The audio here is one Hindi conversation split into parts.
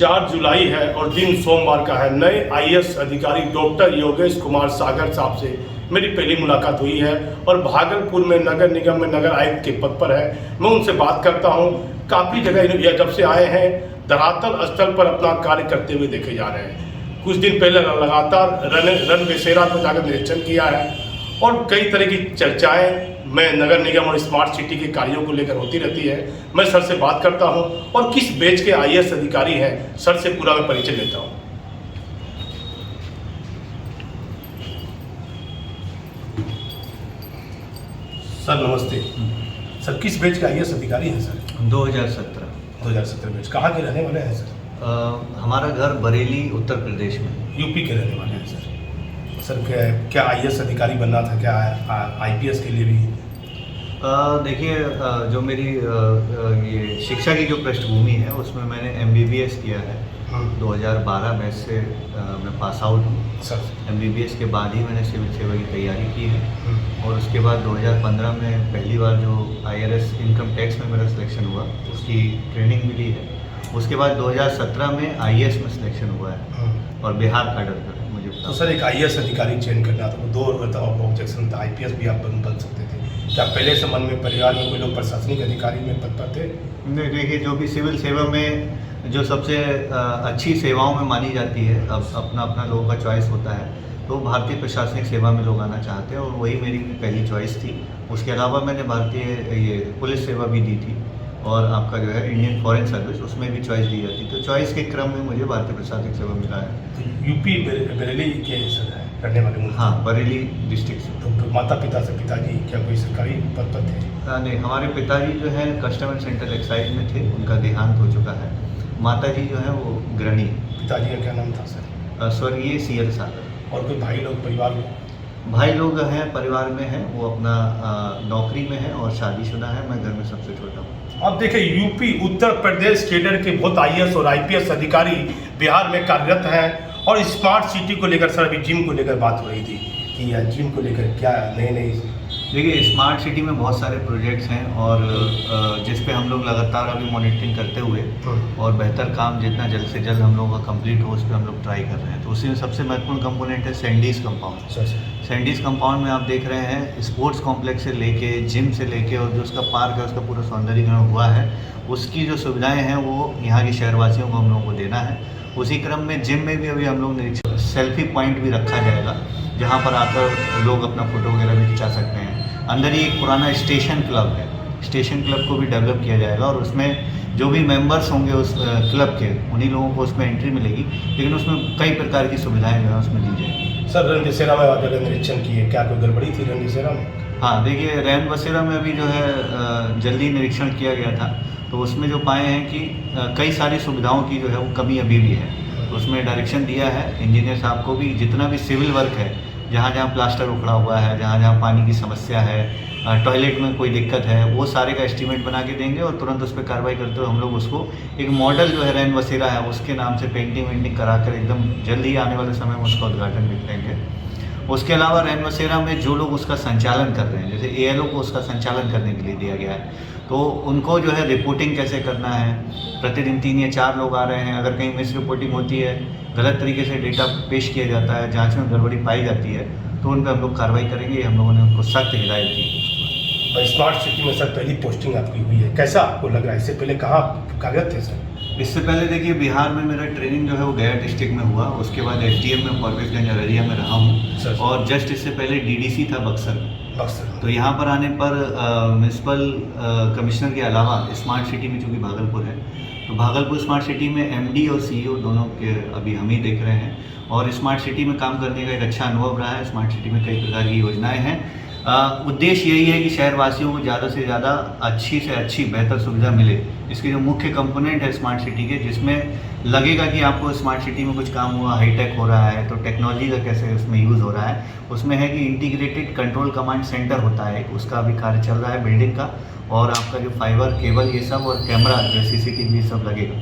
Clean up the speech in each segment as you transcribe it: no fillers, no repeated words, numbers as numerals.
4 जुलाई है और दिन सोमवार का है। नए आईएएस अधिकारी डॉक्टर योगेश कुमार सागर साहब से मेरी पहली मुलाकात हुई है और भागलपुर में नगर निगम में नगर आयुक्त के पद पर है। मैं उनसे बात करता हूं। काफ़ी जगह यह जब से आए हैं धरातल स्थल पर अपना कार्य करते हुए देखे जा रहे हैं। कुछ दिन पहले लगातार रन बसेरा को जाकर निरीक्षण किया है और कई तरह की चर्चाएं मैं नगर निगम और स्मार्ट सिटी के कार्यों को लेकर होती रहती है। मैं सर से बात करता हूं और किस बैच के आईएएस अधिकारी हैं सर से पूरा मैं परिचय लेता हूं। सर नमस्ते। सर किस बैच के आईएएस अधिकारी हैं सर? 2017 बैच। कहाँ के रहने वाले हैं सर? हमारा घर बरेली उत्तर प्रदेश में। यूपी के रहने वाले हैं सर। सर क्या आईएएस अधिकारी बनना था, क्या आईपीएस के लिए भी? देखिए, जो मेरी ये शिक्षा की जो पृष्ठभूमि है उसमें मैंने एमबीबीएस किया है। 2012 बैच से मैं पास आउट हूँ सर। एमबीबीएस के बाद ही मैंने सिविल सेवा की तैयारी की है और उसके बाद 2015 में पहली बार जो आईआरएस इनकम टैक्स में मेरा सिलेक्शन हुआ उसकी ट्रेनिंग मिली है। उसके बाद 2017 में आईएएस में सिलेक्शन हुआ है और बिहार कैडर का मुझे। तो सर एक आईएएस अधिकारी चयन करना था, दो ऑब्जेक्शन था। आईपीएस भी आप बन सकते थे। क्या पहले से मन में परिवार में कोई लोग प्रशासनिक अधिकारी में पद पर थे? नहीं, देखिए, जो भी सिविल सेवा में जो सबसे अच्छी सेवाओं में मानी जाती है, अब अपना अपना लोगों का चॉइस होता है, तो भारतीय प्रशासनिक सेवा में लोग आना चाहते हैं और वही मेरी पहली चॉइस थी। उसके अलावा मैंने भारतीय ये पुलिस सेवा भी दी थी और आपका जो है इंडियन फॉरेन सर्विस, उसमें भी चॉइस दी जाती। तो चॉइस के क्रम में मुझे भारतीय प्रशासनिक सेवा मिला है। तो यूपी बरेली के सर रहने वाले? हाँ, बरेली डिस्ट्रिक्ट से। तो माता पिता से पिताजी क्या कोई सरकारी पद पर थे? नहीं, हमारे पिताजी जो है कस्टम एंड सेंट्रल एक्साइज में थे, उनका देहांत हो चुका है। माताजी जो है वो गृहिणी। पिताजी का क्या नाम था सर? स्वर्गीय सीएल सागर। और कोई भाई लोग परिवार में? भाई लोग हैं, परिवार में हैं, वो अपना नौकरी में है और शादीशुदा है। मैं घर में सबसे छोटा हूँ। अब देखिए, यूपी उत्तर प्रदेश केडर के बहुत आईएएस और आईपीएस अधिकारी बिहार में कार्यरत हैं और स्मार्ट सिटी को लेकर सर अभी जिम को लेकर बात हो रही थी कि यह जिम को लेकर क्या नए देखिए, स्मार्ट सिटी में बहुत सारे प्रोजेक्ट्स हैं और जिस पे हम लोग लगातार अभी मॉनिटरिंग करते हुए और बेहतर काम जितना जल्द से जल्द हम लोगों का कंप्लीट हो उस पर हम लोग ट्राई कर रहे हैं। तो उसी में सबसे महत्वपूर्ण कंपोनेंट है सैंडीज कंपाउंड। सैंडीज कंपाउंड में आप देख रहे हैं स्पोर्ट्स कॉम्प्लेक्स से लेके जिम से लेके और जो उसका पार्क है उसका पूरा सौंदर्यीकरण हुआ है, उसकी जो सुविधाएँ हैं वो यहाँ के शहरवासियों को हम लोगों को देना है। उसी क्रम में जिम में भी अभी हम लोग निरीक्षण सेल्फी पॉइंट भी रखा जाएगा जहाँ पर आकर लोग अपना फ़ोटो वगैरह भी खिंचा सकते हैं। अंदर ही एक पुराना स्टेशन क्लब है, स्टेशन क्लब को भी डेवलप किया जाएगा और उसमें जो भी मेंबर्स होंगे उस क्लब के, उन्हीं लोगों को उसमें एंट्री मिलेगी, लेकिन उसमें कई प्रकार की सुविधाएं जो है उसमें दी जाएगी। सर रैन बसेरा में आप जगह निरीक्षण किए, क्या कोई गड़बड़ी थी रैन बसेरा में? हाँ, देखिए, रैन बसेरा में अभी जो है जल्दी निरीक्षण किया गया था तो उसमें जो पाए हैं कि कई सारी सुविधाओं की जो है वो कमी अभी भी है। तो उसमें डायरेक्शन दिया है इंजीनियर साहब को भी, जितना भी सिविल वर्क है, जहाँ जहाँ प्लास्टर उखड़ा हुआ है, जहाँ जहाँ पानी की समस्या है, टॉयलेट में कोई दिक्कत है, वो सारे का एस्टीमेट बना के देंगे और तुरंत उस पर कार्रवाई करते हुए हम लोग उसको एक मॉडल जो है रैन बसेरा है उसके नाम से पेंटिंग वेंटिंग कराकर एकदम जल्दी आने वाले समय में उसका उद्घाटन भी करेंगे। उसके अलावा रैन बसेरा में जो लोग उसका संचालन कर रहे हैं, जैसे एएलओ को उसका संचालन करने के लिए दिया गया है, तो उनको जो है रिपोर्टिंग कैसे करना है। प्रतिदिन 3 या 4 लोग आ रहे हैं, अगर कहीं मिस रिपोर्टिंग होती है, गलत तरीके से डेटा पेश किया जाता है, जांच में गड़बड़ी पाई जाती है, तो उन पर हम लोग कार्रवाई करेंगे। हम लोगों ने उनको सख्त हिदायत दी। स्मार्ट सिटी में सर पहली पोस्टिंग आपकी हुई है, कैसा आपको लग रहा है? इससे पहले कहाँ कार्यरत थे सर? इससे पहले देखिए, बिहार में मेरा ट्रेनिंग जो है वो गया डिस्ट्रिक्ट में हुआ, उसके बाद एसडीएम में फॉरबिसगंज अररिया में रहा हूँ और जस्ट इससे पहले डीडीसी था बक्सर में। तो यहाँ पर आने पर म्यूनसिपल कमिश्नर के अलावा स्मार्ट सिटी में चूँकि भागलपुर है, तो भागलपुर स्मार्ट सिटी में एमडी और सीईओ दोनों के अभी हम ही देख रहे हैं और स्मार्ट सिटी में काम करने का एक अच्छा अनुभव रहा है। स्मार्ट सिटी में कई प्रकार की योजनाएं हैं। उद्देश्य यही है कि शहरवासियों को ज़्यादा से ज़्यादा अच्छी से अच्छी बेहतर सुविधा मिले। इसके जो मुख्य कंपोनेंट है स्मार्ट सिटी के, जिसमें लगेगा कि आपको स्मार्ट सिटी में कुछ काम हुआ, हाईटेक हो रहा है, तो टेक्नोलॉजी का कैसे उसमें यूज़ हो रहा है, उसमें है कि इंटीग्रेटेड कंट्रोल कमांड सेंटर होता है, उसका अभी कार्य चल रहा है बिल्डिंग का, और आपका जो फाइबर केबल ये सब और कैमरा जो सीसीटीवी सब लगेगा।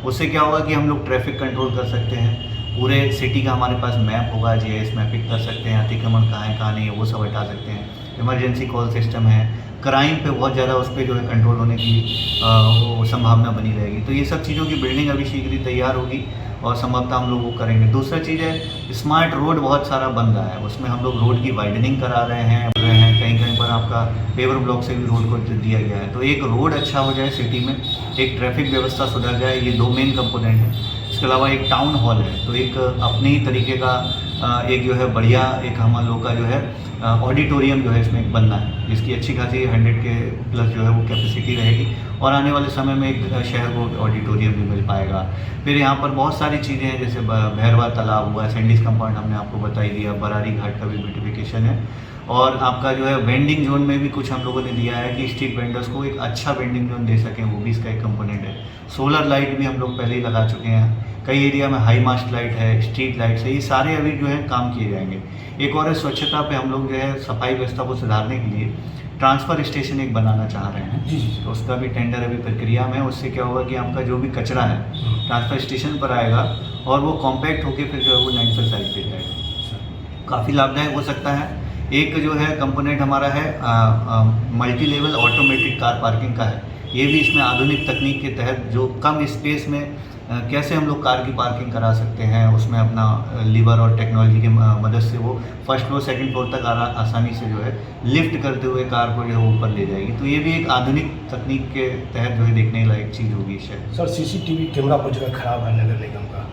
उससे क्या होगा कि हम लोग ट्रैफिक कंट्रोल कर सकते हैं, पूरे सिटी का हमारे पास मैप होगा, जीआईएस मैपिंग कर सकते हैं, अतिक्रमण कहाँ है कहाँ नहीं है वो सब हटा सकते हैं, इमरजेंसी कॉल सिस्टम है, क्राइम पे बहुत ज़्यादा उस पर जो है कंट्रोल होने की वो संभावना बनी रहेगी। तो ये सब चीज़ों की बिल्डिंग अभी शीघ्र ही तैयार होगी और संभवतः हम लोग वो करेंगे। दूसरा चीज़ है स्मार्ट रोड बहुत सारा बन रहा है, उसमें हम लोग रोड की वाइडनिंग करा रहे हैं कहीं कहीं पर आपका पेवर ब्लॉक से भी रोड को दिया गया है। तो एक रोड अच्छा हो जाए सिटी में, एक ट्रैफिक व्यवस्था सुधर जाए, ये दो मेन कंपोनेंट हैं। इसके अलावा एक टाउन हॉल है, तो एक अपने ही तरीके का एक जो है बढ़िया एक हम लोग का जो है ऑडिटोरियम जो है इसमें बनना है, जिसकी अच्छी खासी 100 के प्लस जो है वो कैपेसिटी रहेगी और आने वाले समय में एक शहर को ऑडिटोरियम भी मिल पाएगा। फिर यहाँ पर बहुत सारी चीज़ें हैं, जैसे भैरवा तालाब हुआ, सैंडीज कंपाउंड हमने आपको बता ही दिया, बरारी घाट का भी ब्यूटिफिकेशन है और आपका जो है वेंडिंग जोन में भी कुछ हम लोगों ने दिया है कि स्ट्रीट वेंडर्स को एक अच्छा वेंडिंग जोन दे सकें, वो भी इसका एक कंपोनेंट है। सोलर लाइट भी हम लोग पहले ही लगा चुके हैं, कई एरिया में हाई मास्ट लाइट है, स्ट्रीट लाइट्स है, ये सारे अभी जो है काम किए जाएंगे। एक और है स्वच्छता पे हम लोग जो है सफाई व्यवस्था को सुधारने के लिए ट्रांसफ़र स्टेशन एक बनाना चाह रहे हैं जी। तो उसका भी टेंडर अभी प्रक्रिया में है। उससे क्या होगा कि आपका जो भी कचरा है ट्रांसफ़र स्टेशन पर आएगा और वो कॉम्पैक्ट होकर फिर जो है वो लैंडफिल साइट पे जाएगा, काफ़ी लाभदायक हो सकता है। एक जो है कंपोनेंट हमारा है multi level automatic car parking का है, ये भी इसमें आधुनिक तकनीक के तहत जो कम स्पेस में कैसे हम लोग कार की पार्किंग करा सकते हैं, उसमें अपना लीवर और टेक्नोलॉजी की मदद से वो फर्स्ट फ्लोर सेकंड फ्लोर तक आसानी से जो है लिफ्ट करते हुए कार को जो है ऊपर ले जाएगी। तो ये भी एक आधुनिक तकनीक के तहत जो है देखने लायक चीज़ होगी शायद। सर सीसीटीवी कैमरा बहुत जगह खराब है नगर निगम का,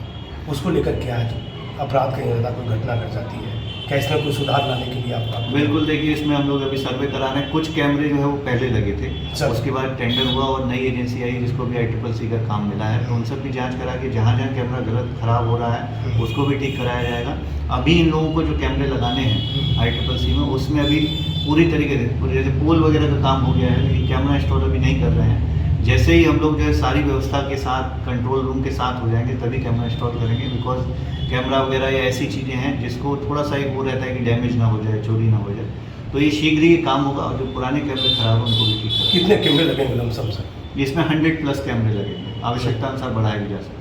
उसको लेकर क्या है, अपराध कहीं ज़्यादा कोई घटना घट जाती है, क्या इसमें कोई सुधार लाने के लिए आप? बिल्कुल, देखिए इसमें हम लोग अभी सर्वे करा रहे हैं, कुछ कैमरे जो है वो पहले लगे थे, उसके बाद टेंडर हुआ और नई एजेंसी आई जिसको भी ICCC का काम मिला है, तो उन सब की जांच करा के जहाँ जहाँ कैमरा गलत खराब हो रहा है उसको भी ठीक कराया जाएगा। अभी इन लोगों को जो कैमरे लगाने हैं ICCC में, उसमें अभी पूरी तरीके से जैसे पोल वगैरह का काम हो गया है, लेकिन कैमरा इंस्टॉल अभी नहीं कर रहे हैं। जैसे ही हम लोग जो है सारी व्यवस्था के साथ कंट्रोल रूम के साथ हो जाएंगे तभी कैमरा इंस्टॉल करेंगे, बिकॉज कैमरा वगैरह या ऐसी चीज़ें हैं जिसको थोड़ा सा एक वो रहता है कि डैमेज ना हो जाए, चोरी ना हो जाए, तो ये शीघ्र ही काम होगा और जो पुराने कैमरे खराब हैं उनको भी ठीक करेंगे। कितने कैमरे लगेंगे लमसम सर? इसमें 100+ कैमरे लगेंगे, आवश्यकता अनुसार बढ़ाए भी जा सकते हैं।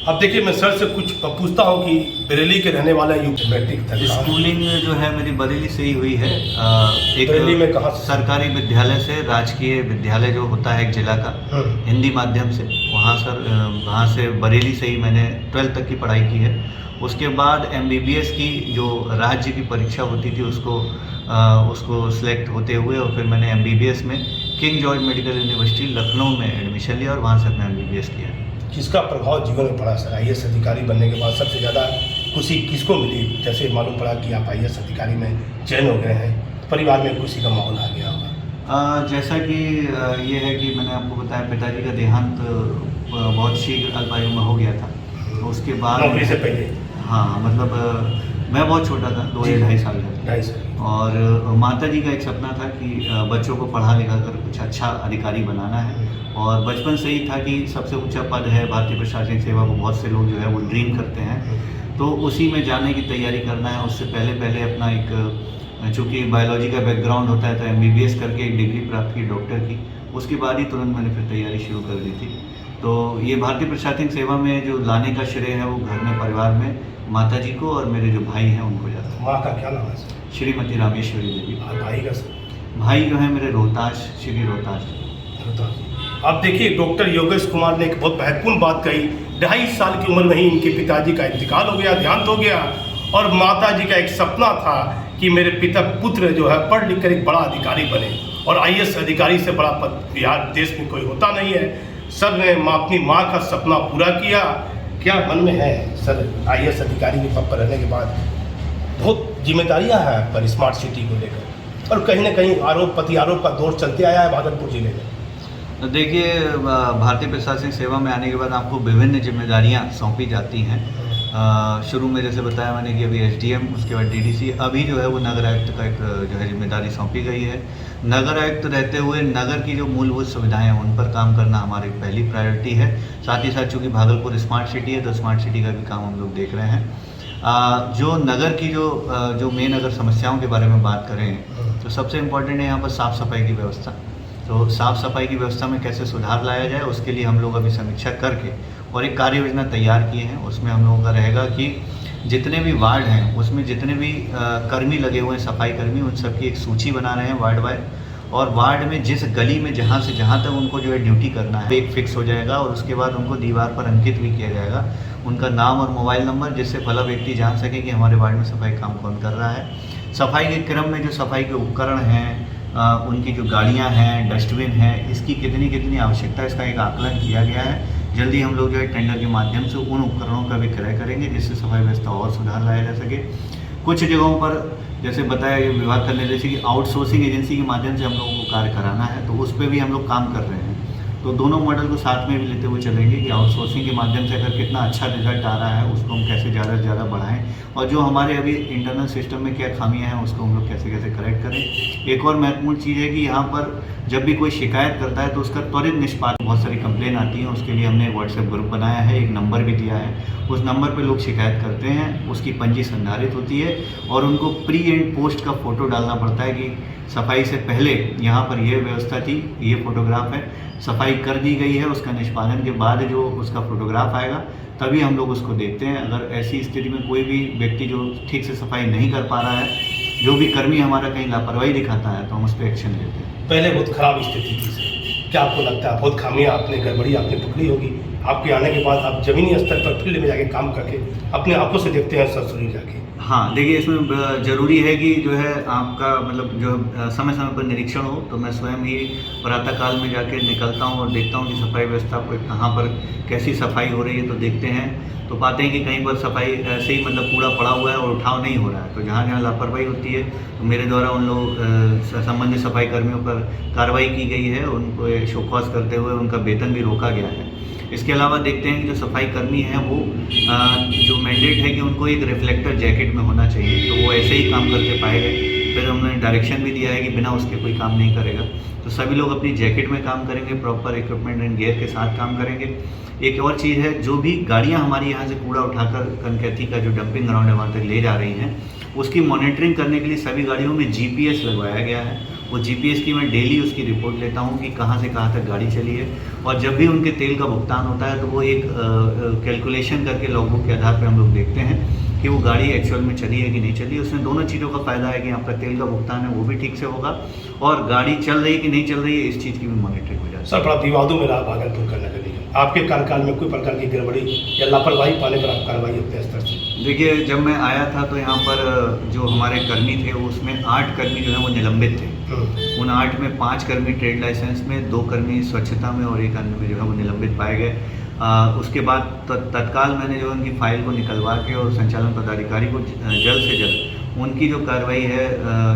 अब देखिए मैं सर से कुछ पूछता हूँ कि बरेली के रहने वाला युग मैट्रिक तक स्कूलिंग जो है मेरी बरेली से ही हुई है, एक बरेली में कहाँ से? सरकारी विद्यालय से, राजकीय विद्यालय जो होता है एक जिला का, हिंदी माध्यम से, वहाँ से बरेली से ही मैंने 12th तक की पढ़ाई की है। उसके बाद MBBS की जो राज्य की परीक्षा होती थी उसको सिलेक्ट होते हुए और फिर मैंने MBBS में king George medical university Lucknow में एडमिशन लिया और वहाँ से अपना MBBS किया। किसका प्रभाव जीवन में पड़ा सर? IAS अधिकारी बनने के बाद सबसे ज़्यादा खुशी किसको मिली? जैसे मालूम पड़ा कि आप IAS अधिकारी में चयन हो गए हैं, परिवार में खुशी का माहौल आ गया होगा। जैसा कि ये है कि मैंने आपको बताया पिताजी का देहांत बहुत शीघ्र अल्पायु में हो गया था, तो उसके बाद नौकरी से पहले? हाँ, मतलब मैं बहुत छोटा था, 2 या 2.5 साल का, 2.5 साल। और माता जी का एक सपना था कि बच्चों को पढ़ा लिखा कर कुछ अच्छा अधिकारी बनाना है और बचपन से ही था कि सबसे ऊंचा पद है भारतीय प्रशासनिक सेवा को बहुत से लोग जो है वो ड्रीम करते हैं, तो उसी में जाने की तैयारी करना है। उससे पहले अपना एक चूँकि बायोलॉजी का बैकग्राउंड होता है तो MBBS करके एक डिग्री प्राप्त की डॉक्टर की, उसके बाद ही तुरंत मैंने फिर तैयारी शुरू कर दी थी। तो ये भारतीय प्रशासनिक सेवा में जो लाने का श्रेय है वो घर में परिवार में माता जी को और मेरे जो भाई हैं उनको जाता है। माँ का क्या नाम है सर? श्रीमती रामेश्वरी देवी। और भाई का सर? भाई जो है मेरे रोहतास, श्री रोहतास। अब देखिए डॉक्टर योगेश कुमार ने एक बहुत महत्वपूर्ण बात कही, 2.5 साल की उम्र में ही इनके पिताजी का इंतकाल हो गया, देहांत हो गया और माता जी का एक सपना था कि मेरे पुत्र जो है पढ़ लिख कर एक बड़ा अधिकारी बने और IAS अधिकारी से बड़ा पद बिहार देश में कोई होता नहीं है। सर ने अपनी माँ का सपना पूरा किया। क्या मन में है सर IAS अधिकारी के पद पर रहने के बाद? बहुत जिम्मेदारियां हैं पर स्मार्ट सिटी को लेकर और कहीं ना कहीं आरोप का दौर चलते आया है भागलपुर जिले में। देखिए भारतीय प्रशासनिक सेवा में आने के बाद आपको विभिन्न जिम्मेदारियां सौंपी जाती हैं। शुरू में जैसे बताया मैंने कि अभी SDM, उसके बाद DDC, अभी जो है वो नगर आयुक्त का एक जो है जिम्मेदारी सौंपी गई है। नगर आयुक्त रहते हुए नगर की जो मूलभूत सुविधाएं हैं उन पर काम करना हमारी पहली प्रायोरिटी है। साथ ही साथ चूँकि भागलपुर स्मार्ट सिटी है तो स्मार्ट सिटी का भी काम हम लोग देख रहे हैं। जो नगर की जो मेन अगर समस्याओं के बारे में बात करें तो सबसे इम्पोर्टेंट है यहाँ पर साफ़ सफाई की व्यवस्था। तो साफ़ सफाई की व्यवस्था में कैसे सुधार लाया जाए उसके लिए हम लोग अभी समीक्षा करके और एक कार्य योजना तैयार किए हैं। उसमें हम लोगों का रहेगा कि जितने भी वार्ड हैं उसमें जितने भी कर्मी लगे हुए हैं, सफाई कर्मी, उन सब की एक सूची बना रहे हैं वार्ड वाइज और वार्ड में जिस गली में जहाँ से जहाँ तक उनको जो है ड्यूटी करना है एक फिक्स हो जाएगा और उसके बाद उनको दीवार पर अंकित भी किया जाएगा उनका नाम और मोबाइल नंबर, जिससे भला व्यक्ति जान सके कि हमारे वार्ड में सफाई काम कौन कर रहा है। सफाई के क्रम में जो सफाई के उपकरण हैं, उनकी जो गाड़ियाँ हैं, डस्टबिन हैं, इसकी कितनी आवश्यकता है, इसका एक आकलन किया गया है। जल्दी हम लोग जो है टेंडर के माध्यम से उन उपकरणों का भी क्रय करेंगे जिससे सफाई व्यवस्था और सुधार लाया जा सके। कुछ जगहों पर जैसे बताया गया विभाग का निर्देश है कि आउटसोर्सिंग एजेंसी के माध्यम से हम लोगों को कार्य कराना है, तो उस पर भी हम लोग काम कर रहे हैं। तो दोनों मॉडल को साथ में भी लेते हुए चलेंगे कि आउटसोर्सिंग के माध्यम से अगर कितना अच्छा रिजल्ट आ रहा है उसको हम कैसे ज़्यादा से ज़्यादा बढ़ाएं और जो हमारे अभी इंटरनल सिस्टम में क्या खामियां हैं उसको हम लोग कैसे कैसे करेक्ट करें। एक और महत्वपूर्ण चीज़ है कि यहाँ पर जब भी कोई शिकायत करता है तो उसका त्वरित निष्पादन, बहुत सारी कंप्लेन आती हैं, उसके लिए हमने व्हाट्सएप ग्रुप बनाया है, एक नंबर भी दिया है। उस नंबर पे लोग शिकायत करते हैं, उसकी पंजी संधारित होती है और उनको प्री एंड पोस्ट का फ़ोटो डालना पड़ता है कि सफाई से पहले यहाँ पर यह व्यवस्था थी, ये फ़ोटोग्राफ है, सफाई कर दी गई है, उसका निष्पादन के बाद जो उसका फ़ोटोग्राफ आएगा तभी हम लोग उसको देखते हैं। अगर ऐसी स्थिति में कोई भी व्यक्ति जो ठीक से सफाई नहीं कर पा रहा है, जो भी कर्मी हमारा कहीं लापरवाही दिखाता है, तो हम उस पर एक्शन लेते हैं। पहले बहुत खराब स्थिति थी सर, क्या आपको लगता है बहुत खामियां आपने गड़बड़ी आपने पकड़ी होगी? आपके आने के बाद आप ज़मीनी स्तर पर फील्ड में जाके काम करके अपने आंखों से देखते हैं सरसरी जाके। हाँ, देखिए इसमें ज़रूरी है कि जो है आपका मतलब जो समय समय पर निरीक्षण हो। तो मैं स्वयं ही प्रातःकाल में जाके निकलता हूँ और देखता हूँ कि सफाई व्यवस्था पर कहाँ पर कैसी सफाई हो रही है। तो देखते हैं तो पाते हैं कि कहीं पर सफाई ऐसे ही मतलब कूड़ा पड़ा हुआ है और उठाव नहीं हो रहा है। तो जहाँ जहाँ लापरवाही होती है तो मेरे द्वारा उन लोग संबंधित सफाई कर्मियों पर कार्रवाई की गई है, उनको शोकॉज करते हुए उनका वेतन भी रोका गया है। इसके अलावा देखते हैं कि जो सफाई कर्मी हैं वो जो मैंडेट है कि उनको एक रिफ्लेक्टर जैकेट में होना चाहिए, तो वो ऐसे ही काम करते पाए गए। फिर हमने डायरेक्शन भी दिया है कि बिना उसके कोई काम नहीं करेगा। तो सभी लोग अपनी जैकेट में काम करेंगे, प्रॉपर इक्विपमेंट एंड गियर के साथ काम करेंगे। एक और चीज़ है, जो भी गाड़ियाँ हमारी यहाँ से कूड़ा उठाकर कनकैथी का जो डंपिंग ग्राउंड है वहाँ तक ले जा रही हैं, उसकी मॉनिटरिंग करने के लिए सभी गाड़ियों में GPS लगवाया गया है। वो GPS की मैं डेली उसकी रिपोर्ट लेता हूँ कि कहाँ से कहाँ तक गाड़ी चली है। और जब भी उनके तेल का भुगतान होता है तो वो एक कैलकुलेशन करके लॉगबुक के आधार पर हम लोग देखते हैं कि वो गाड़ी एक्चुअल में चली है कि नहीं चली। उसमें दोनों चीज़ों का फ़ायदा है कि आपका तेल का भुगतान है वो भी ठीक से होगा और गाड़ी चल रही है कि नहीं चल रही है इस चीज़ की भी मॉनिटरिंग हो जाती है। सर, बड़ा विवादों में रहा भागलपुर का नगर निगम, आपके कार्यकाल में कोई प्रकार की गड़बड़ी या लापरवाही पाने पर आप कार्रवाई अपने स्तर से? देखिए, जब मैं आया था तो यहाँ पर जो हमारे कर्मी थे उसमें 8 कर्मी जो है वो निलंबित थे। उन 8 में 5 कर्मी ट्रेड लाइसेंस में, 2 कर्मी स्वच्छता में और 1 अन्य में जो है वो निलंबित पाए गए। उसके बाद तत्काल मैंने जो उनकी फ़ाइल को निकलवा के और संचालन पदाधिकारी को जल्द से जल्द उनकी जो कार्रवाई है,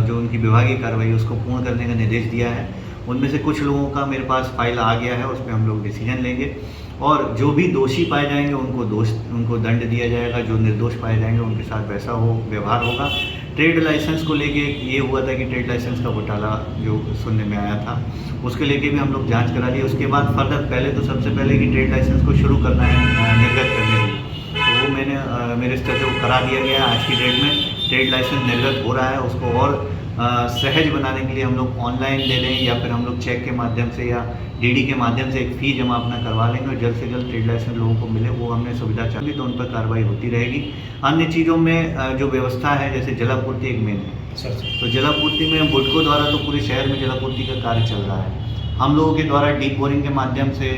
जो उनकी विभागीय कार्रवाई है उसको पूर्ण करने का निर्देश दिया है। उनमें से कुछ लोगों का मेरे पास फाइल आ गया है, उस पर हम लोग डिसीजन लेंगे और जो भी दोषी पाए जाएंगे उनको दंड दिया जाएगा। जो निर्दोष पाए जाएंगे उनके साथ वैसा व्यवहार होगा। ट्रेड लाइसेंस को लेके ये हुआ था कि ट्रेड लाइसेंस का घोटाला जो सुनने में आया था, उसके लेके भी हम लोग जांच करा ली। उसके बाद फर्दर पहले तो सबसे पहले कि ट्रेड लाइसेंस को शुरू करना है निर्गत करने के लिए, तो वो मैंने मेरे स्तर से वो करा दिया गया है। आज की डेट में ट्रेड लाइसेंस निर्गत हो रहा है, उसको और सहज बनाने के लिए हम लोग ऑनलाइन ले लें या फिर हम लोग चेक के माध्यम से या DD के माध्यम से एक फ़ी जमा अपना करवा लेंगे और जल्द से जल्द ट्रेड लाइसेंस लोगों को मिले, वो हमने सुविधा चाहिए तो उन पर कार्रवाई होती रहेगी। अन्य चीज़ों में जो व्यवस्था है, जैसे जलापूर्ति एक मेन है, तो जलापूर्ति में बुडको द्वारा तो पूरे शहर में जलापूर्ति का कार्य चल रहा है। हम लोगों के द्वारा डीप बोरिंग के माध्यम से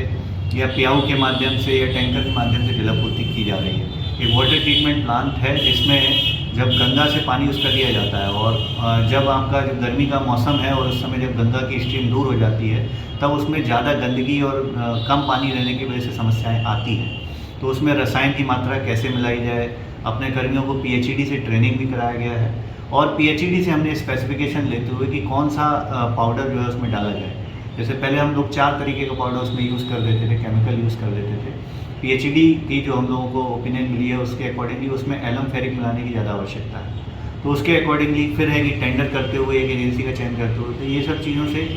या प्याऊ के माध्यम से या टैंकर के माध्यम से जलापूर्ति की जा रही है। एक वाटर ट्रीटमेंट प्लांट है जिसमें जब गंगा से पानी उसका लिया जाता है और जब आपका जब गर्मी का मौसम है और उस समय जब गंगा की स्ट्रीम दूर हो जाती है तब उसमें ज़्यादा गंदगी और कम पानी रहने की वजह से समस्याएं आती हैं। तो उसमें रसायन की मात्रा कैसे मिलाई जाए, अपने कर्मियों को PhD से ट्रेनिंग भी कराया गया है और PhD से हमने स्पेसिफिकेशन लेते हुए कि कौन सा पाउडर जो है उसमें डाला जाए। जैसे पहले हम लोग 4 तरीके का पाउडर उसमें यूज़ कर देते थे, केमिकल यूज़ कर देते थे। PhD की जो हम लोगों को ओपिनियन मिली है उसके अकॉर्डिंगली उसमें एलम फेरिक मिलाने की ज़्यादा आवश्यकता है। तो उसके अकॉर्डिंगली फिर है कि टेंडर करते हुए एक एजेंसी का चयन करते हुए, तो ये सब चीज़ों से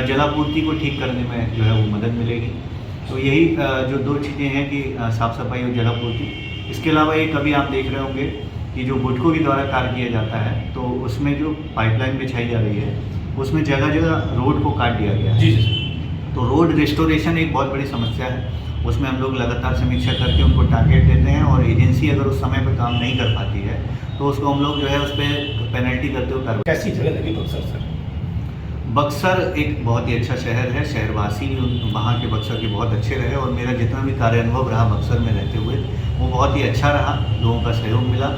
जलापूर्ति को ठीक करने में जो है वो मदद मिलेगी। तो यही जो 2 चीज़ें हैं कि साफ़ सफाई और जलापूर्ति। इसके अलावा एक अभी आप देख रहे होंगे कि जो बुडको के द्वारा कार्य किया जाता है तो उसमें जो पाइपलाइन बिछाई जा रही है उसमें जगह जगह रोड को काट दिया गया है। जी। तो रोड रिस्टोरेशन एक बहुत बड़ी समस्या है, उसमें हम लोग लगातार समीक्षा करके उनको टारगेट देते हैं और एजेंसी अगर उस समय पर काम नहीं कर पाती है तो उसको हम लोग जो है उस पर पेनल्टी करते हुए कार्रवाई। कैसी जगह लगी बक्सर सर? बक्सर एक बहुत ही अच्छा शहर है, शहरवासी भी वहाँ के बक्सर के बहुत अच्छे रहे और मेरा जितना भी कार्य अनुभव रहा बक्सर में रहते हुए वो बहुत ही अच्छा रहा, लोगों का सहयोग मिला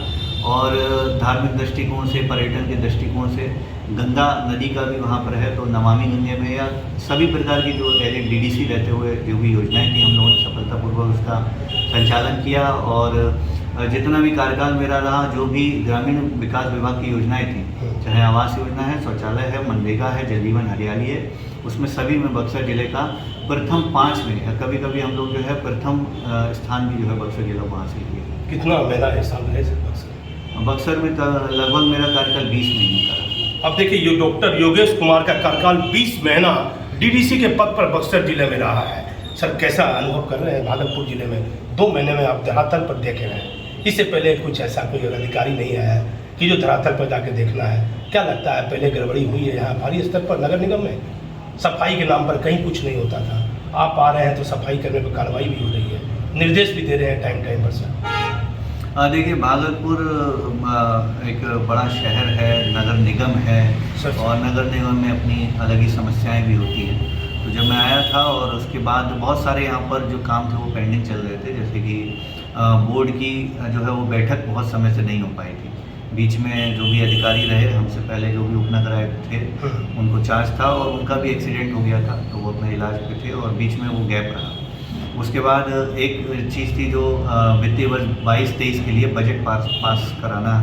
और धार्मिक दृष्टिकोण से, पर्यटन के दृष्टिकोण से गंगा नदी का भी वहाँ पर है, तो नमामि गंगे में या सभी प्रकार की जो पहले डीडीसी रहते हुए जो भी योजनाएं थी हम लोगों ने सफलतापूर्वक उसका संचालन किया और जितना भी कार्यकाल मेरा रहा, जो भी ग्रामीण विकास विभाग की योजनाएं थी, चाहे आवास योजना है, शौचालय है, मनरेगा है, जल जीवन हरियाली है, उसमें सभी में बक्सर जिले का प्रथम 5 में, कभी कभी हम लोग जो है प्रथम स्थान भी जो है बक्सर जिला को हासिल किया। कितना मेरा हिसाब है बक्सर में लगभग मेरा कार्यकाल 20 महीने का रहा। अब देखिए ये डॉक्टर योगेश कुमार का कार्यकाल 20 महीना डीडीसी के पद पर बक्सर जिले में रहा है। सर कैसा अनुभव कर रहे हैं भागलपुर जिले में 2 महीने में आप धरातल पर देखे हैं, इससे पहले कुछ ऐसा कोई अधिकारी नहीं आया है कि जो धरातल पर जाके देखना है, क्या लगता है पहले गड़बड़ी हुई है यहाँ भारी स्तर पर नगर निगम में? सफाई के नाम पर कहीं कुछ नहीं होता था, आप आ रहे हैं तो सफाई करने पर कार्रवाई भी हो रही है, निर्देश भी दे रहे हैं टाइम टाइम पर। सर देखिए भागलपुर एक बड़ा शहर है, नगर निगम है और नगर निगम में अपनी अलग ही समस्याएं भी होती हैं। तो जब मैं आया था और उसके बाद बहुत सारे यहाँ पर जो काम थे वो पेंडिंग चल रहे थे, जैसे कि बोर्ड की जो है वो बैठक बहुत समय से नहीं हो पाई थी। बीच में जो भी अधिकारी रहे हमसे पहले जो भी उपनगर आयुक्त थे उनको चार्ज था और उनका भी एक्सीडेंट हो गया था, तो वो अपने इलाज पे थे और बीच में वो गैप रहा। उसके बाद एक चीज़ थी जो वित्तीय वर्ष 22-23 के लिए बजट पास कराना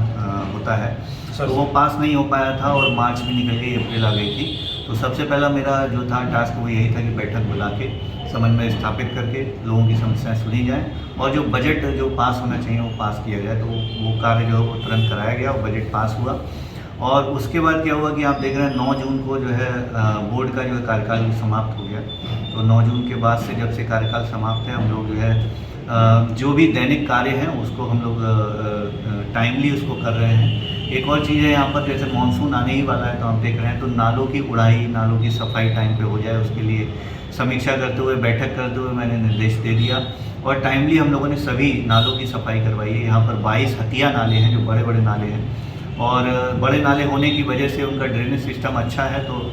होता है, तो वो पास नहीं हो पाया था और मार्च में निकल गई, अप्रैल आ गई थी। तो सबसे पहला मेरा जो था टास्क वो यही था कि बैठक बुला के समन्वय स्थापित करके लोगों की समस्याएं सुनी जाएं और जो बजट जो पास होना चाहिए वो पास किया जाए। तो वो कार्य जो है वो तुरंत कराया गया और बजट पास हुआ। और उसके बाद क्या हुआ कि आप देख रहे हैं 9 जून को जो है बोर्ड का जो है कार्यकाल भी समाप्त हो गया। तो 9 जून के बाद से जब से कार्यकाल समाप्त है हम लोग जो है जो भी दैनिक कार्य हैं उसको हम लोग टाइमली उसको कर रहे हैं। एक और चीज़ है यहाँ पर, जैसे मानसून आने ही वाला है तो हम देख रहे हैं तो नालों की उड़ाई, नालों की सफाई टाइम पे हो जाए, उसके लिए समीक्षा करते हुए, बैठक करते हुए मैंने निर्देश दे दिया और टाइमली हम लोगों ने सभी नालों की सफाई करवाई है। यहाँ पर 22 हथिया नाले हैं जो बड़े बड़े नाले हैं और बड़े नाले होने की वजह से उनका ड्रेनेज सिस्टम अच्छा है। तो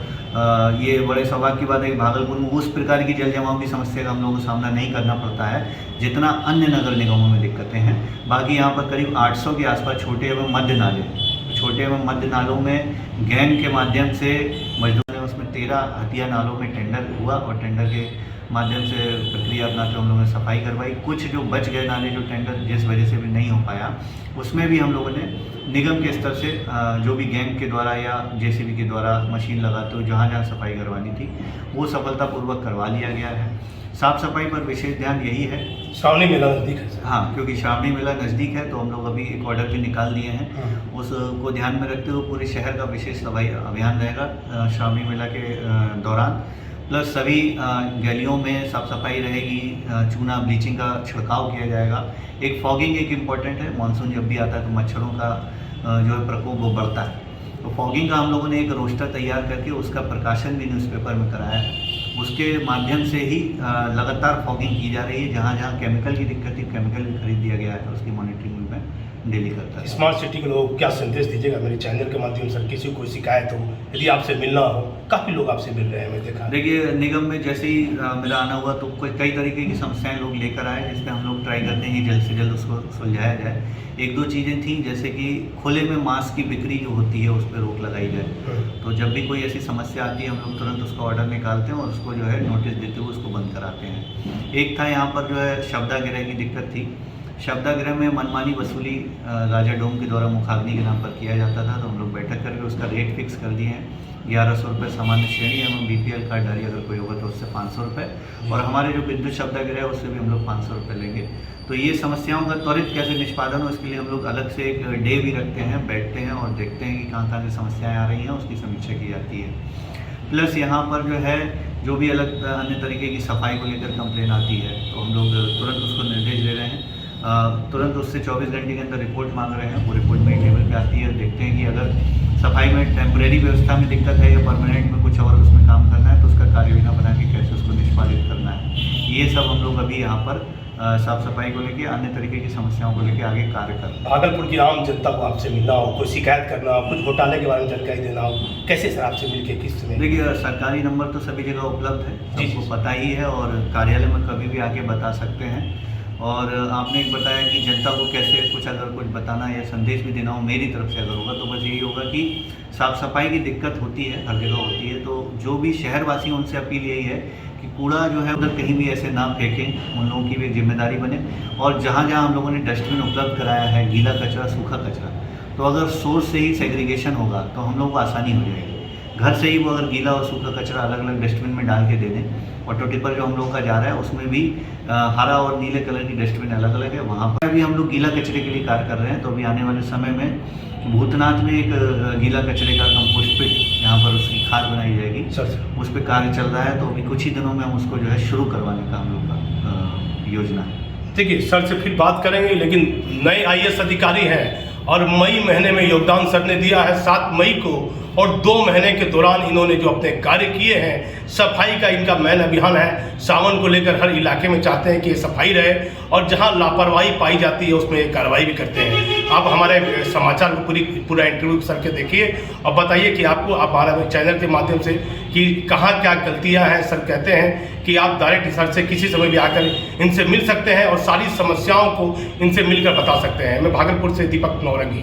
ये बड़े सौभाग्य की बात है कि भागलपुर में उस प्रकार की जल जमाव की समस्या का हम लोगों को सामना नहीं करना पड़ता है जितना अन्य नगर निगमों में दिक्कतें हैं। बाकी यहाँ पर करीब 800 के आसपास छोटे एवं मध्य नाले हैं। छोटे एवं मध्य नालों में गैंग के माध्यम से मजदूर ने उसमें 13 हथिया नालों में टेंडर हुआ और टेंडर के माध्यम से प्रक्रिया अपना के हम लोगों ने सफाई करवाई। कुछ जो बच गए नाले जो टेंडर जिस वजह से भी नहीं हो पाया उसमें भी हम लोगों ने निगम के स्तर से जो भी गैंग के द्वारा या जेसीबी के द्वारा मशीन लगाते हुए जहाँ जहाँ सफाई करवानी थी वो सफलतापूर्वक करवा लिया गया है। साफ़ सफाई पर विशेष ध्यान यही है। श्रावणी मेला नज़दीक है। हाँ, क्योंकि श्रावणी मेला नज़दीक है तो हम लोग अभी एक ऑर्डर भी निकाल दिए हैं। उसको ध्यान में रखते हुए पूरे शहर का विशेष सफाई अभियान रहेगा श्रावणी मेला के दौरान। प्लस सभी गलियों में साफ़ सफाई रहेगी, चूना ब्लीचिंग का छिड़काव किया जाएगा। एक फॉगिंग एक इम्पॉर्टेंट है, मानसून जब भी आता है तो मच्छरों का जो है प्रकोप वो बढ़ता है। तो फॉगिंग का हम लोगों ने एक रोस्टर तैयार करके उसका प्रकाशन भी न्यूज़पेपर में कराया है। उसके माध्यम से ही लगातार फॉगिंग की जा रही है। जहाँ जहाँ केमिकल की दिक्कत थी केमिकल भी खरीद दिया गया है, उसकी मॉनिटरिंग में डेली करता है। स्मार्ट सिटी के लोग क्या संदेश दीजिएगा मेरे चैनल के माध्यम से? किसी को कोई शिकायत हो, यदि आपसे मिलना हो, काफ़ी लोग आपसे मिल रहे हैं मैं देखा। देखिए निगम में जैसे ही मेरा आना हुआ तो कई तरीके की समस्याएं लोग लेकर आए जिसमें हम लोग ट्राई करते हैं जल्द से जल्द उसको सुलझाया जाए। 1-2 चीज़ें थी जैसे कि खुले में मांस की बिक्री जो होती है उस पर रोक लगाई जाए। तो जब भी कोई ऐसी समस्या आती है हम लोग तुरंत उसका ऑर्डर निकालते हैं और उसको जो है नोटिस देते हुए उसको बंद कराते हैं। एक था यहाँ पर जो है शब्दागृह की दिक्कत थी। शब्दागृह में मनमानी वसूली राजा डोम के द्वारा मुखाग्नि के नाम पर किया जाता था, तो हम लोग बैठक करके उसका रेट फिक्स कर दिए हैं। 1100 रुपये सामान्य श्रेणी एवं BPL कार्डधारी अगर कोई होगा तो उससे 500 रुपये और हमारे जो विद्युत शब्दागृह है उससे भी हम लोग 500 रुपये लेंगे। तो ये समस्याओं का त्वरित कैसे निष्पादन हो इसके लिए हम लोग अलग से एक डे भी रखते हैं, बैठते हैं और देखते हैं कि कहाँ कहाँ से समस्याएँ आ रही हैं, उसकी समीक्षा की जाती है। प्लस यहाँ पर जो है जो भी अलग अन्य तरीके की सफाई को लेकर कंप्लेन आती है तो हम लोग तुरंत उसको निर्देश दे रहे हैं। तुरंत उससे 24 घंटे के अंदर रिपोर्ट मांग रहे हैं। वो रिपोर्ट मेरी टेबल पे आती है, देखते हैं कि अगर सफाई में टेम्परेरी व्यवस्था में दिक्कत है या परमानेंट में कुछ और उसमें काम करना है तो उसका कार्य योजना बना के कैसे उसको निष्पादित करना है, ये सब हम लोग अभी यहाँ पर साफ सफाई को लेके, अन्य तरीके की समस्याओं को लेके आगे कार्य कर रहे हैं। भागलपुर की आम जनता को आपसे मिलना हो, कोई शिकायत करना हो, कुछ घोटाले के बारे में जानकारी देना हो, कैसे सर आपसे मिलके किस समय? देखिए, सरकारी नंबर तो सभी जगह उपलब्ध है, जी, सबको जी। पता ही है, और कार्यालय में कभी भी आके बता सकते हैं। और आपने एक बताया कि जनता को कैसे कुछ अगर कुछ बताना या संदेश भी देना हो मेरी तरफ से अगर होगा, तो बस यही होगा कि साफ़ सफाई की दिक्कत होती है, हर जगह होती है, तो जो भी शहरवासी हैं उनसे अपील यही है कि कूड़ा जो है उधर कहीं भी ऐसे ना फेंकें, उन लोगों की भी जिम्मेदारी बने। और जहाँ जहाँ हम लोगों ने डस्टबिन उपलब्ध कराया है, गीला कचरा, सूखा कचरा, तो अगर सोर्स से ही सेग्रीगेशन होगा तो हम लोगों को आसानी हो जाएगी। घर से ही वो अगर गीला और सूखा कचरा अलग अलग डस्टबिन में डाल के दे दें, और टिपर जो हम लोग का जा रहा है उसमें भी हरा और नीले कलर की डस्टबिन अलग अलग है, वहाँ पर भी हम लोग गीला कचरे के लिए कार्य कर रहे हैं। तो अभी आने वाले समय में भूतनाथ में एक गीला कचरे का कंपोस्ट पिट, यहाँ पर उसकी खाद बनाई जाएगी, उस पर कार्य चल रहा है। तो अभी कुछ ही दिनों में हम उसको जो है शुरू करवाने का हम लोग का योजना है। देखिए, सर से फिर बात करेंगे, लेकिन नए IAS अधिकारी हैं और मई महीने में योगदान सर ने दिया है 7 मई को, और 2 महीने के दौरान इन्होंने जो अपने कार्य किए हैं, सफाई का इनका मेन अभियान है। सावन को लेकर हर इलाके में चाहते हैं कि ये सफाई रहे, और जहां लापरवाही पाई जाती है उसमें ये कार्रवाई भी करते हैं। आप हमारे समाचार को पूरा इंटरव्यू सर के देखिए और बताइए कि आपको आप हमारे चैनल के माध्यम से कि कहाँ क्या गलतियाँ हैं। सर कहते हैं कि आप डायरेक्ट सर से किसी समय भी आकर इनसे मिल सकते हैं और सारी समस्याओं को इनसे मिलकर बता सकते हैं। मैं भागलपुर से दीपक नौरंगी।